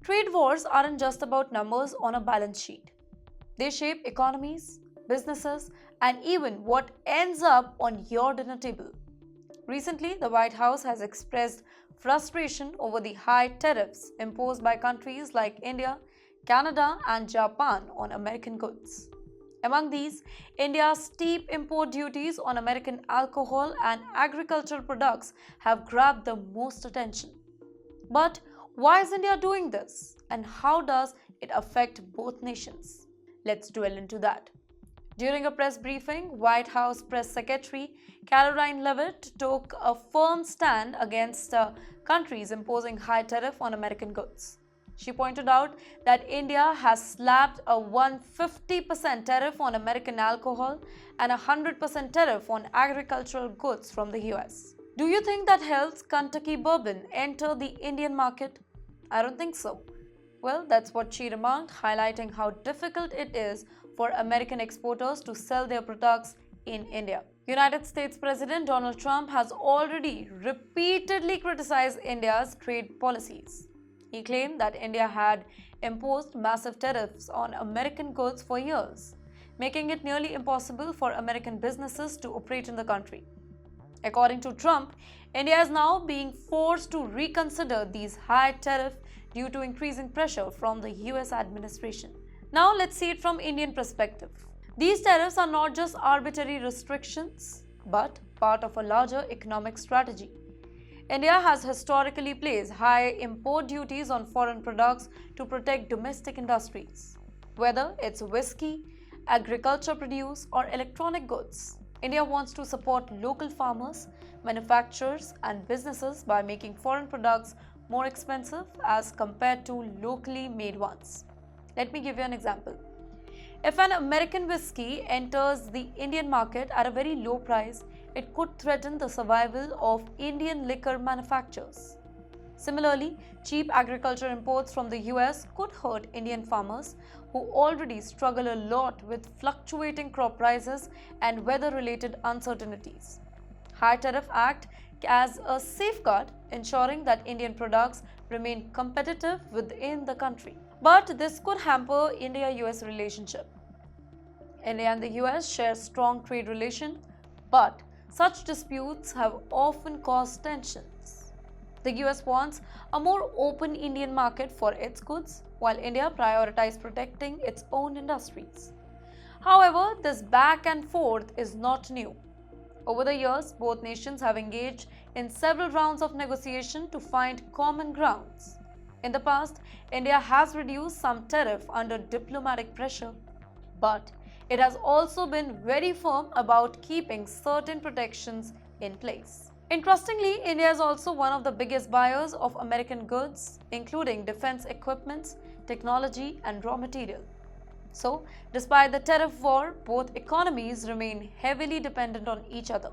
Trade wars aren't just about numbers on a balance sheet. They shape economies, businesses, and even what ends up on your dinner table. Recently, the White House has expressed frustration over the high tariffs imposed by countries like India, Canada, and Japan on American goods. Among these, India's steep import duties on American alcohol and agricultural products have grabbed the most attention. But why is India doing this? And how does it affect both nations? Let's dwell into that. During a press briefing, White House Press Secretary Karoline Leavitt took a firm stand against countries imposing high tariff on American goods. She pointed out that India has slapped a 150% tariff on American alcohol and a 100% tariff on agricultural goods from the US. Do you think that helps Kentucky bourbon enter the Indian market? I don't think so. Well, that's what she remarked, highlighting how difficult it is for American exporters to sell their products in India. United States President Donald Trump has already repeatedly criticized India's trade policies. He claimed that India had imposed massive tariffs on American goods for years, making it nearly impossible for American businesses to operate in the country. According to Trump, India is now being forced to reconsider these high tariffs due to increasing pressure from the US administration. Now let's see it from Indian perspective. These tariffs are not just arbitrary restrictions, but part of a larger economic strategy. India has historically placed high import duties on foreign products to protect domestic industries. Whether it's whiskey, agriculture produce, or electronic goods, India wants to support local farmers, manufacturers, and businesses by making foreign products more expensive as compared to locally made ones. Let me give you an example. If an American whiskey enters the Indian market at a very low price, it could threaten the survival of Indian liquor manufacturers. Similarly, cheap agriculture imports from the US could hurt Indian farmers who already struggle a lot with fluctuating crop prices and weather-related uncertainties. High Tariff Act as a safeguard, ensuring that Indian products remain competitive within the country. But this could hamper India-US relationship. India and the US share strong trade relations, but such disputes have often caused tensions. The US wants a more open Indian market for its goods, while India prioritizes protecting its own industries. However, this back and forth is not new. Over the years, both nations have engaged in several rounds of negotiation to find common grounds. In the past, India has reduced some tariff under diplomatic pressure, but it has also been very firm about keeping certain protections in place. Interestingly, India is also one of the biggest buyers of American goods, including defense equipment, technology, and raw material. So, despite the tariff war, both economies remain heavily dependent on each other.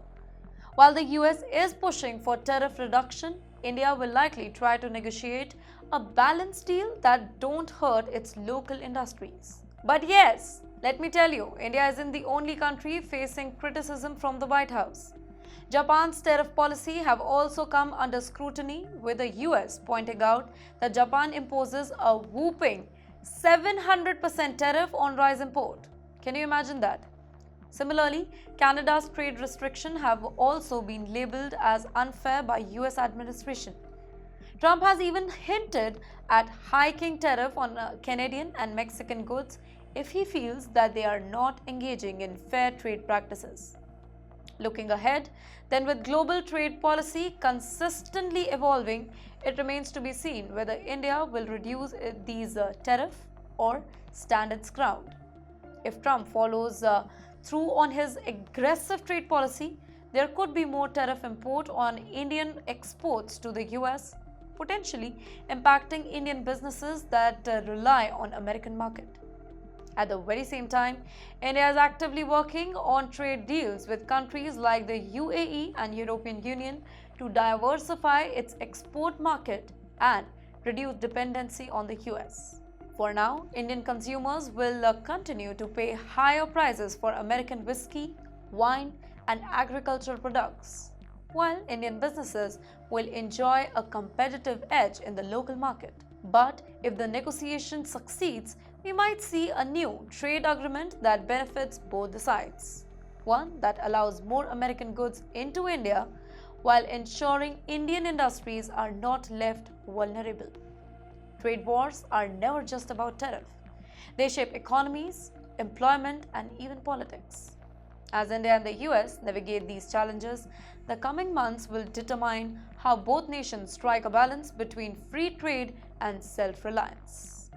While the US is pushing for tariff reduction, India will likely try to negotiate a balanced deal that don't hurt its local industries. But yes, let me tell you, India isn't the only country facing criticism from the White House. Japan's tariff policy have also come under scrutiny, with the US pointing out that Japan imposes a whopping 700% tariff on rice import. Can you imagine that? Similarly, Canada's trade restrictions have also been labeled as unfair by US administration. Trump has even hinted at hiking tariff on Canadian and Mexican goods if he feels that they are not engaging in fair trade practices. Looking ahead, then with global trade policy consistently evolving, it remains to be seen whether India will reduce these tariffs or stand its ground. If Trump follows through on his aggressive trade policy, there could be more tariff import on Indian exports to the US, potentially impacting Indian businesses that rely on American market. At the very same time, India is actively working on trade deals with countries like the UAE and European Union to diversify its export market and reduce dependency on the US. For now, Indian consumers will continue to pay higher prices for American whiskey, wine, and agricultural products, while Indian businesses will enjoy a competitive edge in the local market. But if the negotiation succeeds, we might see a new trade agreement that benefits both the sides. One that allows more American goods into India while ensuring Indian industries are not left vulnerable. Trade wars are never just about tariff. They shape economies, employment, and even politics. As India and the US navigate these challenges, the coming months will determine how both nations strike a balance between free trade and self reliance.